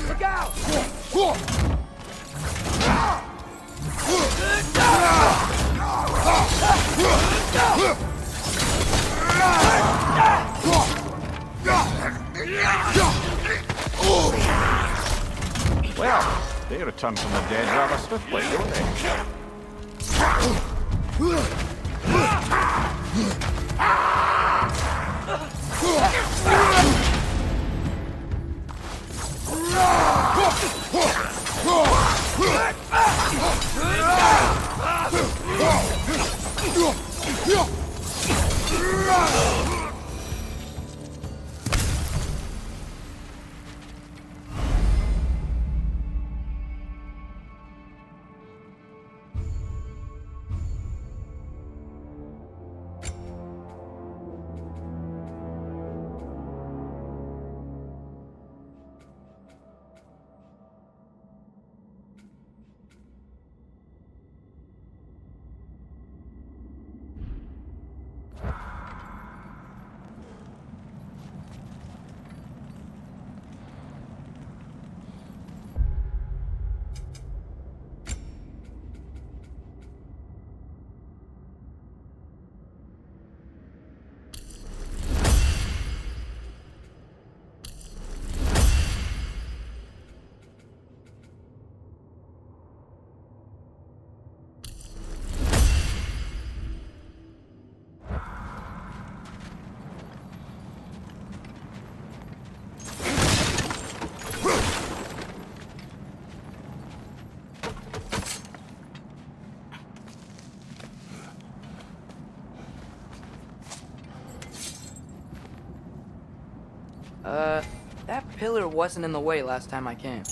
Look out! Well, they return from the dead rather swiftly, don't they? That pillar wasn't in the way last time I came.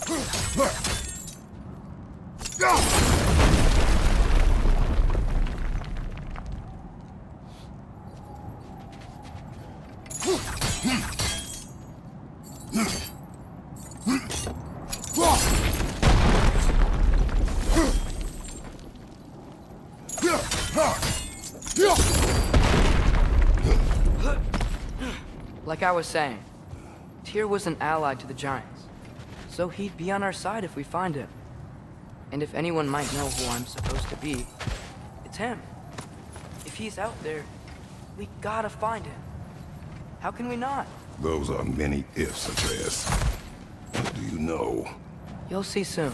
Like I was saying, Tyr was an ally to the Giants, so he'd be on our side if we find him. And if anyone might know who I'm supposed to be, it's him. If he's out there, we gotta find him. How can we not? Those are many ifs, Atreus. What do you know? You'll see soon.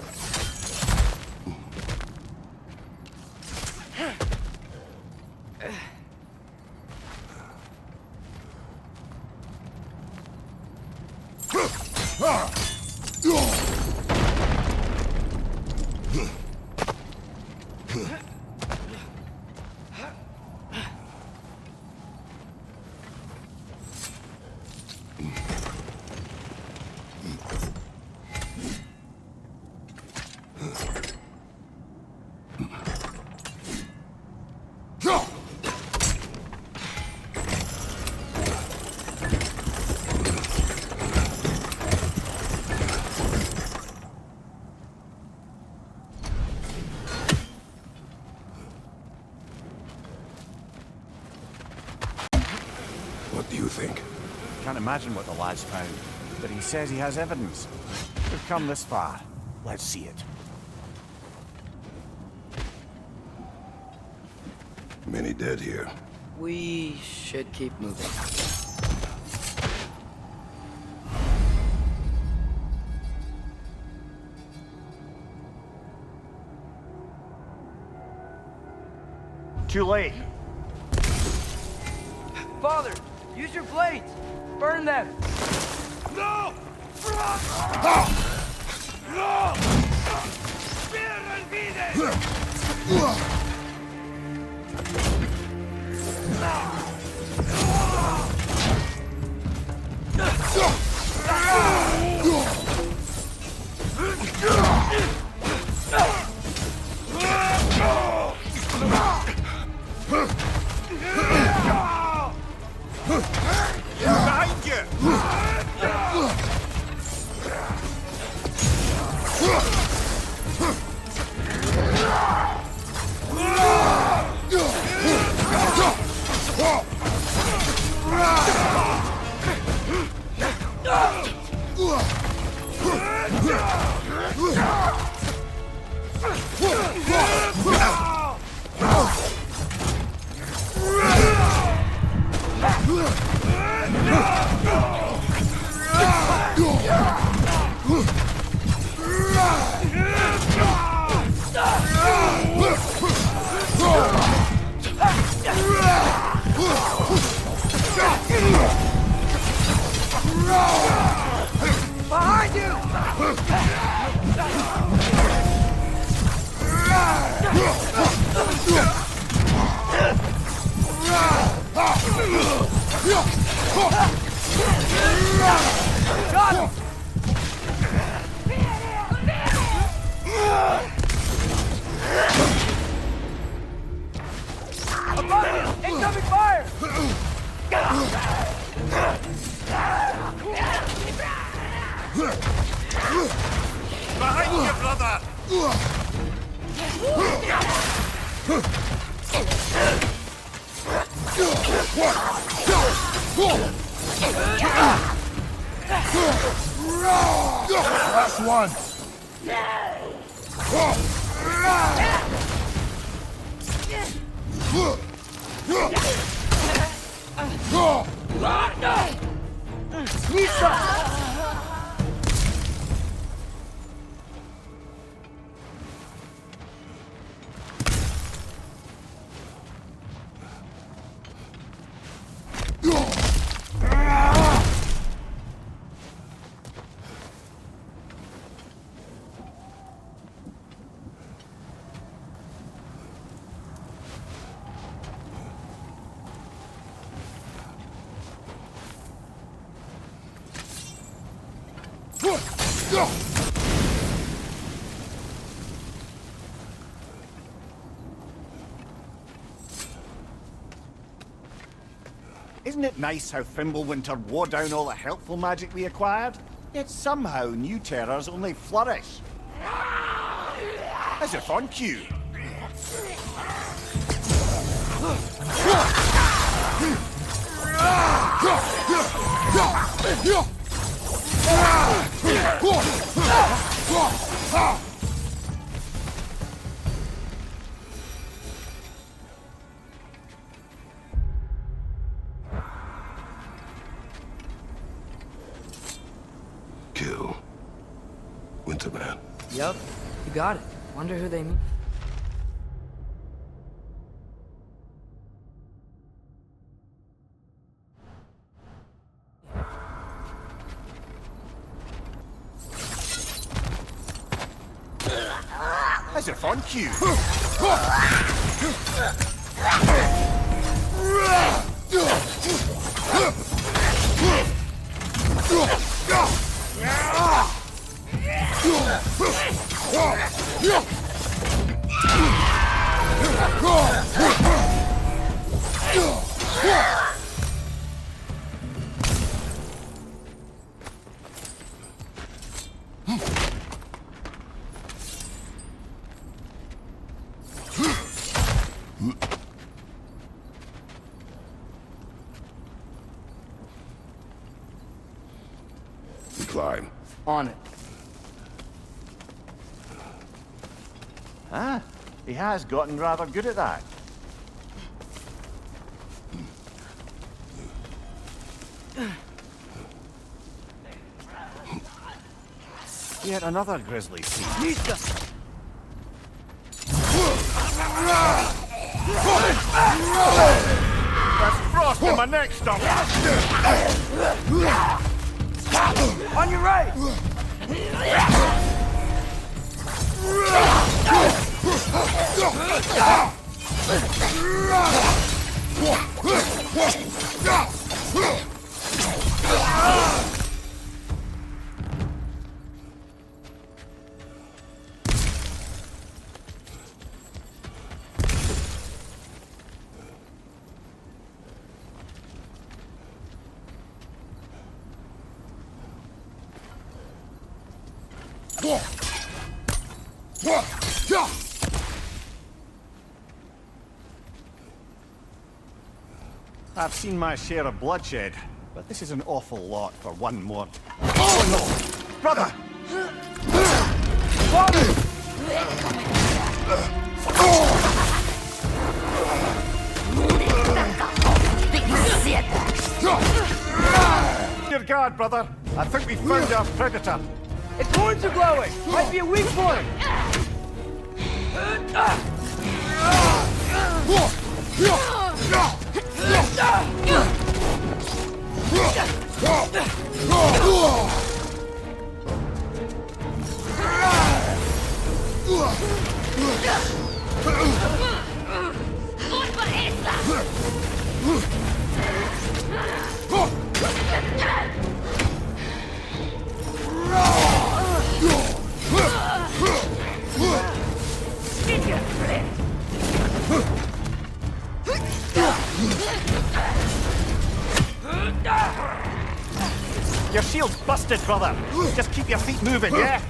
What do you think? Can't imagine what the lad's found, but he says he has evidence. We've come this far. Let's see it. Many dead here. We should keep moving. Too late. Father, use your blades! Burn them! No! No! Spear and beat it! Behind you! Behind you! Got him! Above you! Incoming fire! Behind you, brother! Last one. Isn't it nice how Fimbulwinter wore down all the helpful magic we acquired? Yet somehow new terrors only flourish. As if on cue. Kill Winterman. Yup, you got it. Wonder who they mean. As if on cue. We climb. On it. Ah, he has gotten rather good at that. Yet another grisly scene. That's frost in my neck stuff. On your right! I've seen my share of bloodshed, but this is an awful lot for one more. Oh no! Brother! Dear God, brother! I think we found our predator. Its horns are glowing! Might be a weak point! Your shield's busted, brother. Just keep your feet moving, yeah?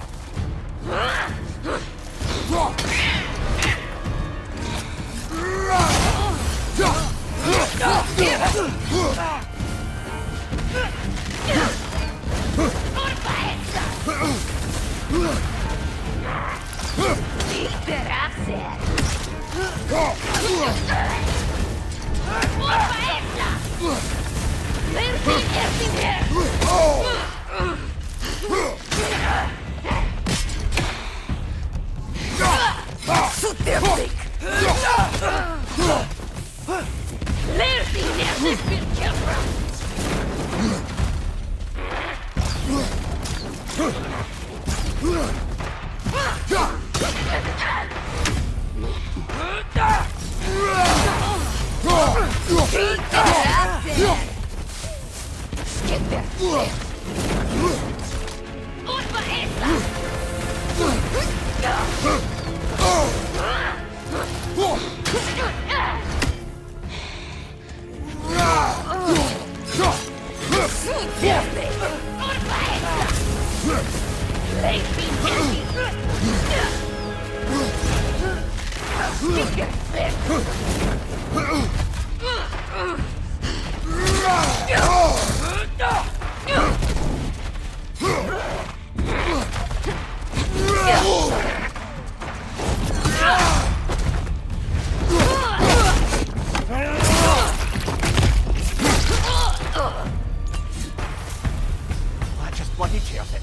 That just bloody tears it.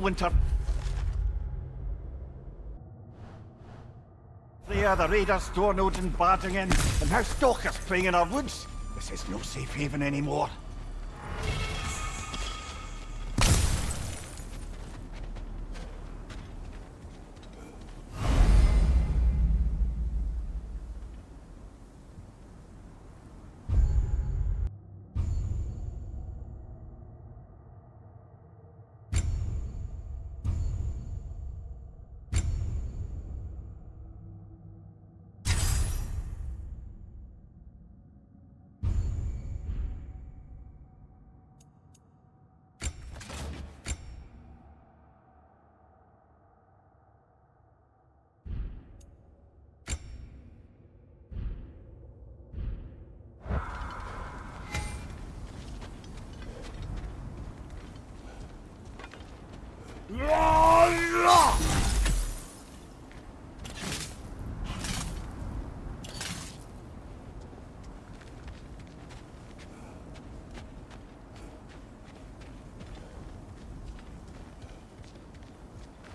Winter. There, the raiders, door nodes and barging in, and now stalkers preying in our woods. This is no safe haven anymore.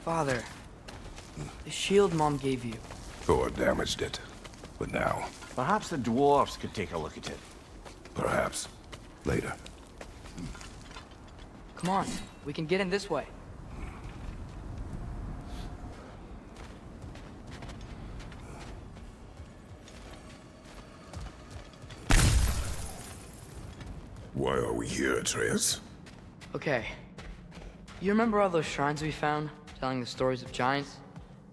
Father, the shield Mom gave you. Thor damaged it. But now, Perhaps the dwarves could take a look at it. perhaps, later. Come on, we can get in this way. Why are we here, Atreus? Okay. You remember all those shrines we found, telling the stories of giants?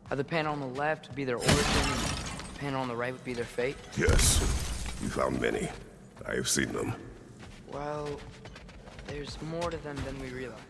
How the panel on the left would be their origin, and the panel on the right would be their fate? Yes, we found many. I have seen them. Well, there's more to them than we realized.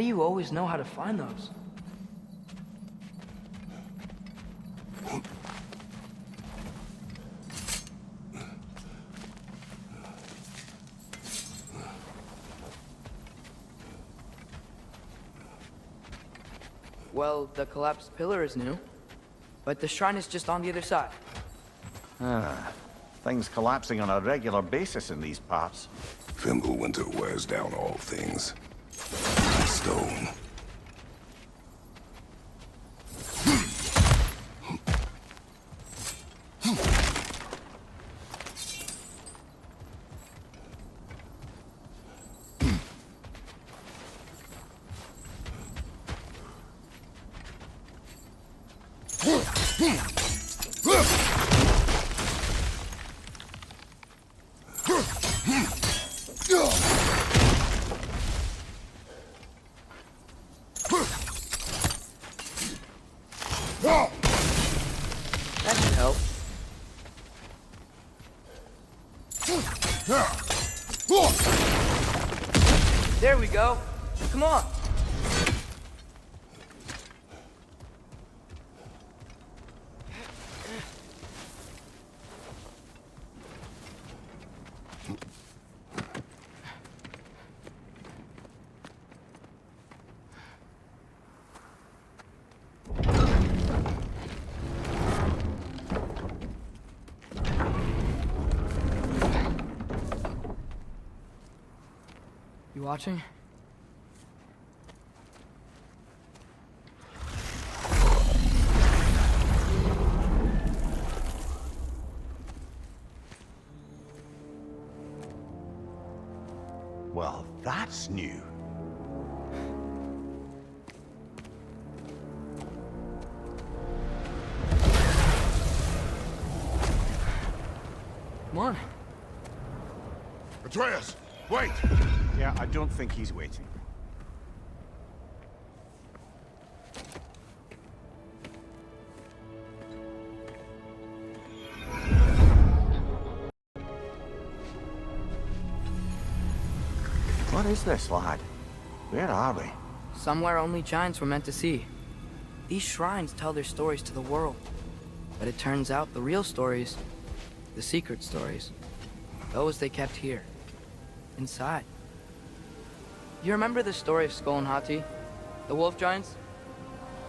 do you always know how to find those? Well, the collapsed pillar is new, but the shrine is just on the other side. Things collapsing on a regular basis in these parts. Fimbulwinter wears down all things. Stone. That should help. There we go. Come on. You watching? Well, that's new. Come on. Atreus, wait! Yeah, I don't think he's waiting. What is this, lad? Where are we? Somewhere only giants were meant to see. These shrines tell their stories to the world. But it turns out the real stories, the secret stories, those they kept here, inside. You remember the story of Skull and Hati? The wolf giants?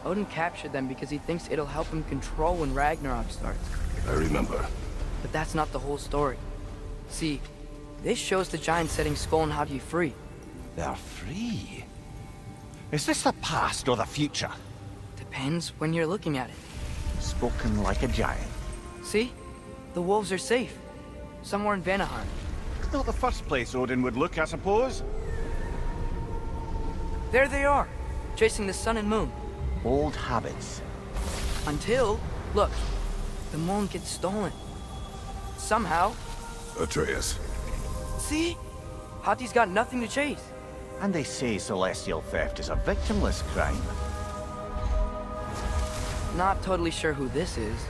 Odin captured them because he thinks it'll help him control when Ragnarok starts. I remember. But that's not the whole story. See, this shows the giants setting Skull and Hati free. They're free. Is this the past or the future? Depends when you're looking at it. Spoken like a giant. See? The wolves are safe. Somewhere in Vanaheim. Not the first place Odin would look, I suppose. There they are, chasing the sun and moon. Old habits. Until, look, the moon gets stolen. Somehow. Atreus. See? Hati's got nothing to chase. And they say celestial theft is a victimless crime. Not totally sure who this is,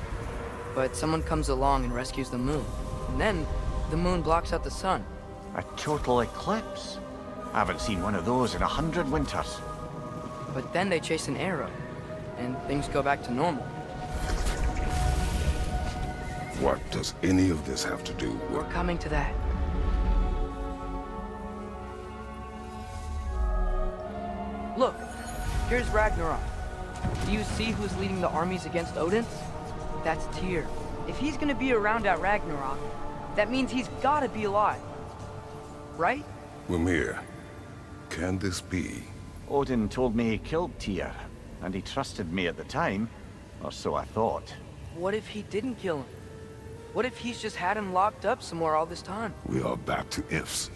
but someone comes along and rescues the moon. And then, the moon blocks out the sun. A total eclipse. I haven't seen one of those in 100 winters. But then they chase an arrow, and things go back to normal. What does any of this have to do with... We're coming to that. Look, here's Ragnarok. Do you see who's leading the armies against Odin? That's Tyr. If he's gonna be around at Ragnarok, that means he's gotta be alive. Right? Mimir, can this be? Odin told me he killed Tyr, and he trusted me at the time, or so I thought. What if he didn't kill him? What if he's just had him locked up somewhere all this time? We are back to ifs.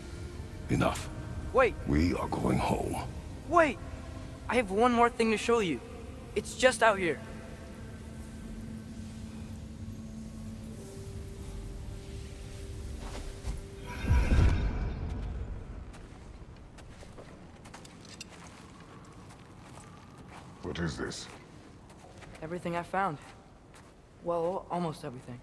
Enough. Wait, We are going home. wait! I have one more thing to show you. It's just out here. What is this? Everything I found. Well, almost everything.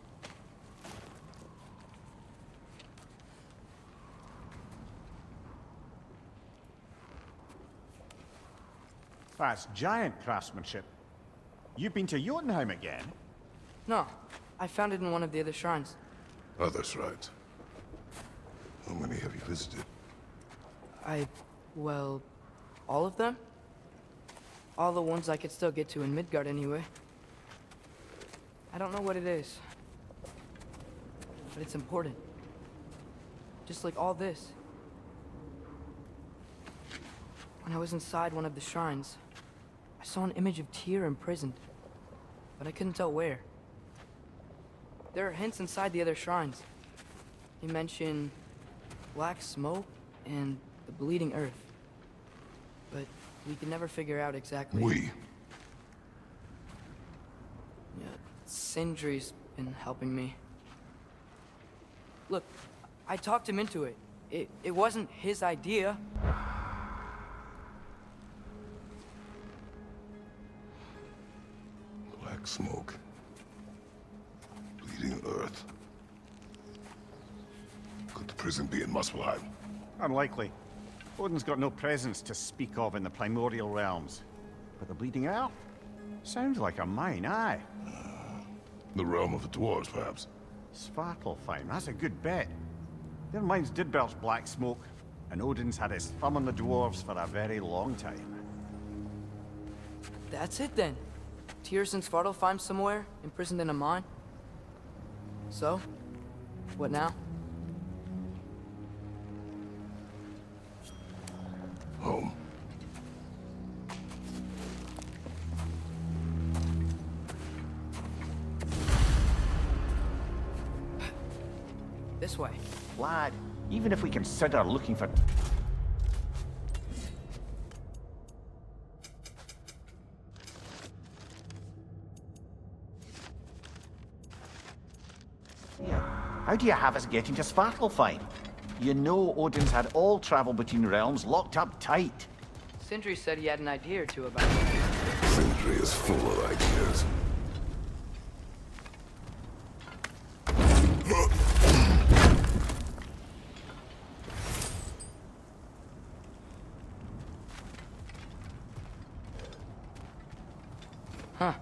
That's giant craftsmanship. You've been to Jotunheim again? No, I found it in one of the other shrines. Other shrines. How many have you visited? Well, all of them? All the ones I could still get to in Midgard anyway. I don't know what it is, but it's important. Just like all this. When I was inside one of the shrines, I saw an image of Tyr imprisoned, but I couldn't tell where. There are hints inside the other shrines. They mention black smoke and the bleeding earth, but we can never figure out exactly. Yeah, Sindri's been helping me. Look, I talked him into it. It wasn't his idea. Black smoke. Bleeding earth. Could the prison be in Muspelheim? Unlikely. Odin's got no presence to speak of in the primordial realms. But the bleeding earth? Sounds like a mine, aye. The realm of the dwarves, perhaps. Svartalfheim, that's a good bet. Their mines did belch black smoke, and Odin's had his thumb on the dwarves for a very long time. That's it then. Tyr's in Svartalfheim somewhere, imprisoned in a mine. So, what now? Home. This way. Lad, even if we consider looking for... Yeah. How do you have us getting to Svartalfheim? You know Odin's had all travel between realms locked up tight. Sindri said he had an idea or two about it. Sindri is full of ideas. Huh.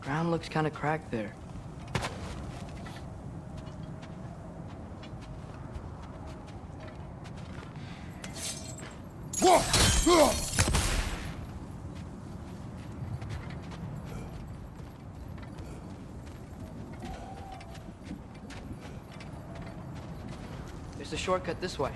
Ground looks kind of cracked there. There's a shortcut this way.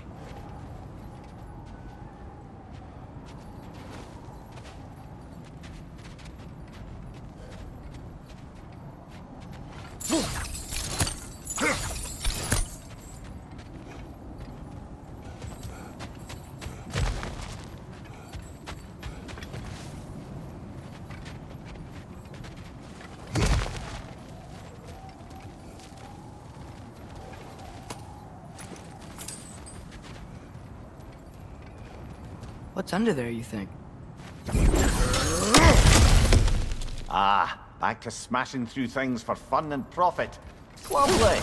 What's under there, you think? Ah, back to smashing through things for fun and profit. Lovely.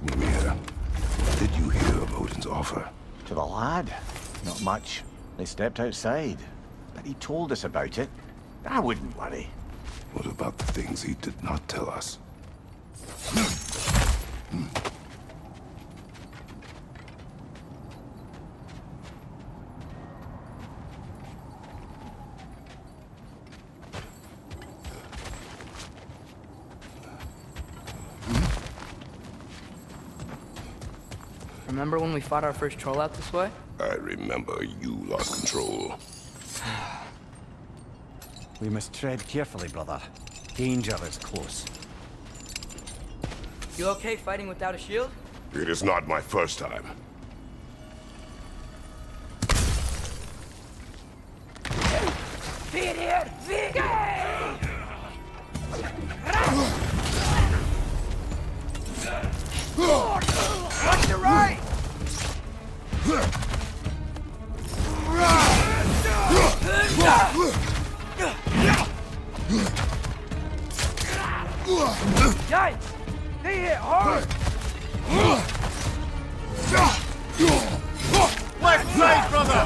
Mimir, what did you hear of Odin's offer? To the lad? Not much. They stepped outside, but he told us about it. I wouldn't worry. What about the things he did not tell us? Remember when we fought our first troll out this way? I remember you lost control. We must tread carefully, brother. Danger is close. You okay fighting without a shield? It is not my first time. Watch your right! Yikes! They hit hard! Left side, brother!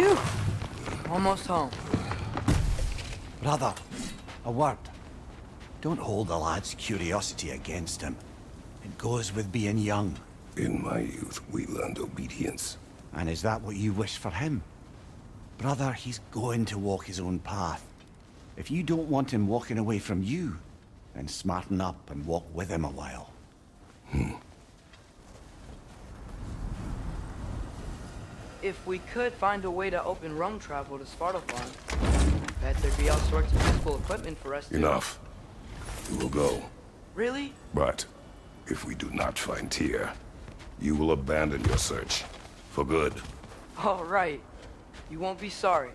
Phew! Almost home. Brother, a word. Don't hold the lad's curiosity against him. It goes with being young. In my youth, we learned obedience. And is that what you wish for him? Brother, he's going to walk his own path. If you don't want him walking away from you, then smarten up and walk with him a while. If we could find a way to open roam travel to Svartalfheim, bet there'd be all sorts of useful equipment for us to... Enough. We will go. Really? But if we do not find Tyr, you will abandon your search. For good. All right. You won't be sorry.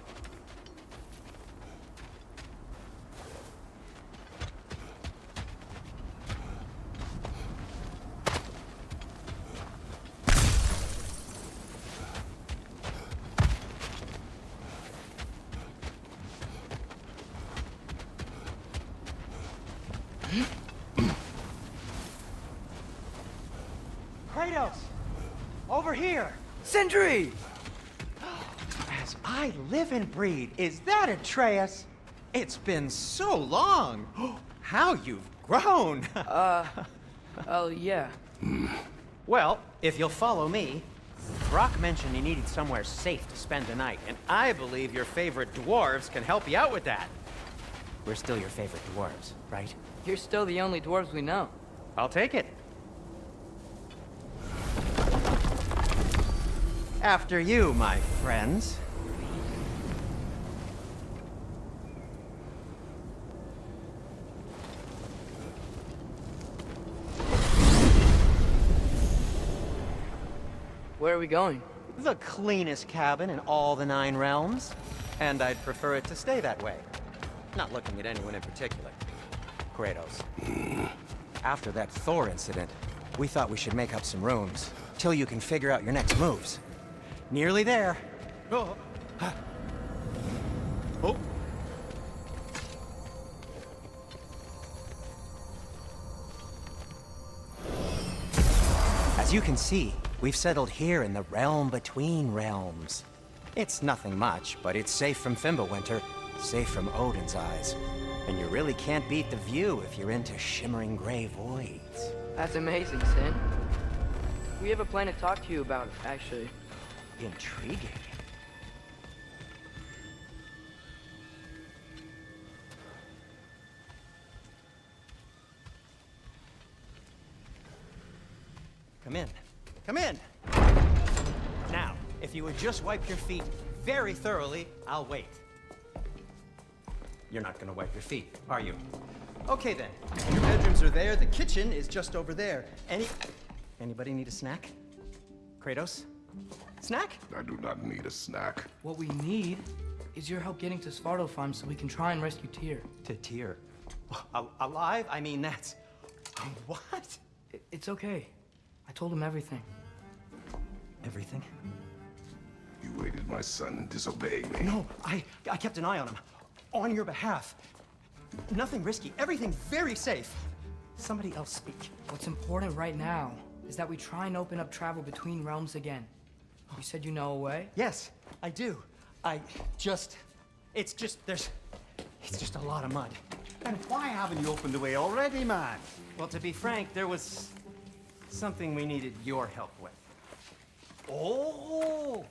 Kratos! Over here! Sindri! As I live and breathe, is that Atreus? It's been so long. How you've grown. Oh, yeah. Well, if you'll follow me, Brock mentioned he needed somewhere safe to spend the night, and I believe your favorite dwarves can help you out with that. We're still your favorite dwarves, right? You're still the only dwarves we know. I'll take it. After you, my friends. Where are we going? The cleanest cabin in all the 9 realms. And I'd prefer it to stay that way. Not looking at anyone in particular. Kratos. After that Thor incident, we thought we should make up some rooms, till you can figure out your next moves. Nearly there. Oh. Oh. As you can see, we've settled here in the realm between realms. It's nothing much, but it's safe from Fimbulwinter, safe from Odin's eyes. And you really can't beat the view if you're into shimmering gray voids. That's amazing, Sin. We have a plan to talk to you about, actually. Intriguing. Come in. Come in! Now, if you would just wipe your feet very thoroughly, I'll wait. You're not gonna wipe your feet, are you? Okay then. Your bedrooms are there, the kitchen is just over there. Anybody need a snack? Kratos? Snack? I do not need a snack. What we need is your help getting to Svartalfheim so we can try and rescue Tyr. To Tyr? Alive? I mean, that's... What? It's okay. I told him everything. Everything? You aided my son and disobeyed me. No, I kept an eye on him. On your behalf. Nothing risky. Everything very safe. Somebody else speak. What's important right now is that we try and open up travel between realms again. You said you know a way? Yes, I do. It's just a lot of mud. Then why haven't you opened the way already, man? Well, to be frank, there was something we needed your help with. Oh!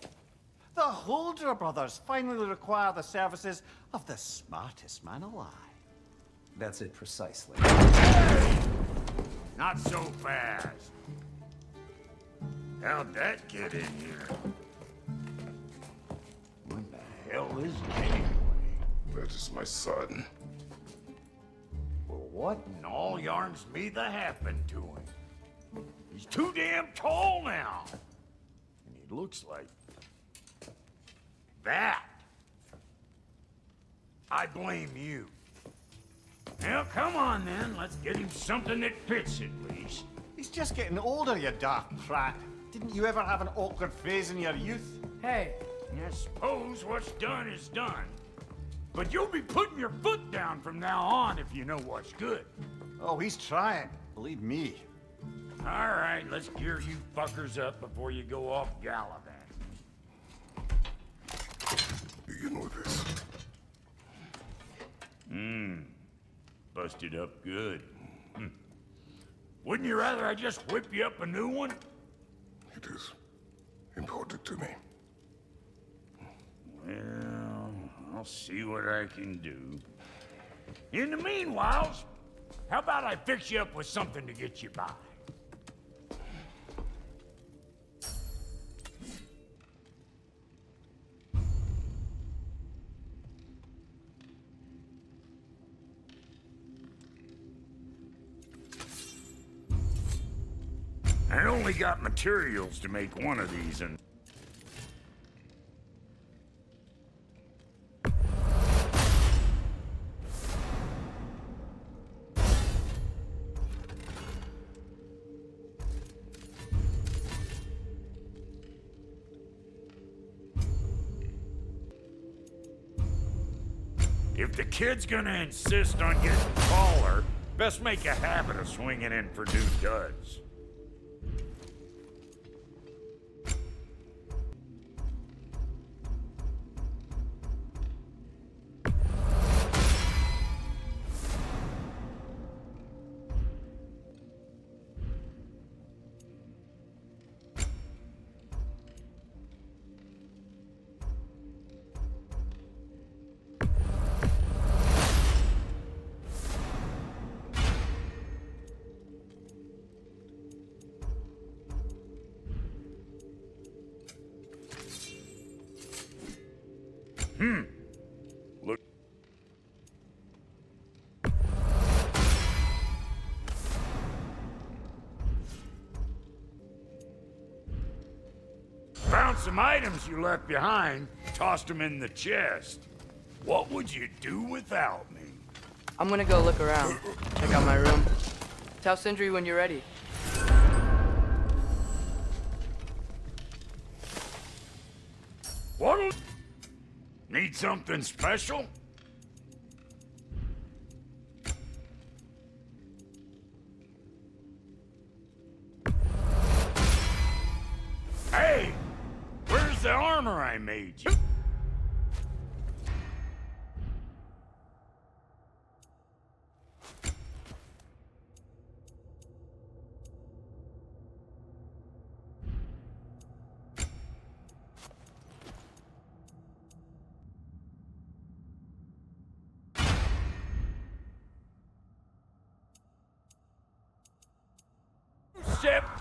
The Holder brothers finally require the services of the smartest man alive. That's it precisely. Not so fast. How'd that get in here? What the hell is it anyway? That is my son. Well, what in all yarns me that happened to him? He's too damn tall now. And he looks like that. I blame you. Well, come on then. Let's get him something that fits at least. He's just getting older, you dark prat. Didn't you ever have an awkward phase in your youth? Hey, I suppose what's done is done. But you'll be putting your foot down from now on if you know what's good. Oh, he's trying. Believe me. All right, let's gear you fuckers up before you go off gallivanting. Begin with this. Busted up good. Wouldn't you rather I just whip you up a new one? It is important to me. Well, I'll see what I can do. In the meanwhile, how about I fix you up with something to get you by? I only got materials to make one of these, and if the kid's gonna insist on getting taller, best make a habit of swinging in for new duds. Look. Found some items you left behind, tossed them in the chest. What would you do without me? I'm gonna go look around. Check out my room. Tell Sindri when you're ready. What'll... Need something special? Hey! Where's the armor I made you? Step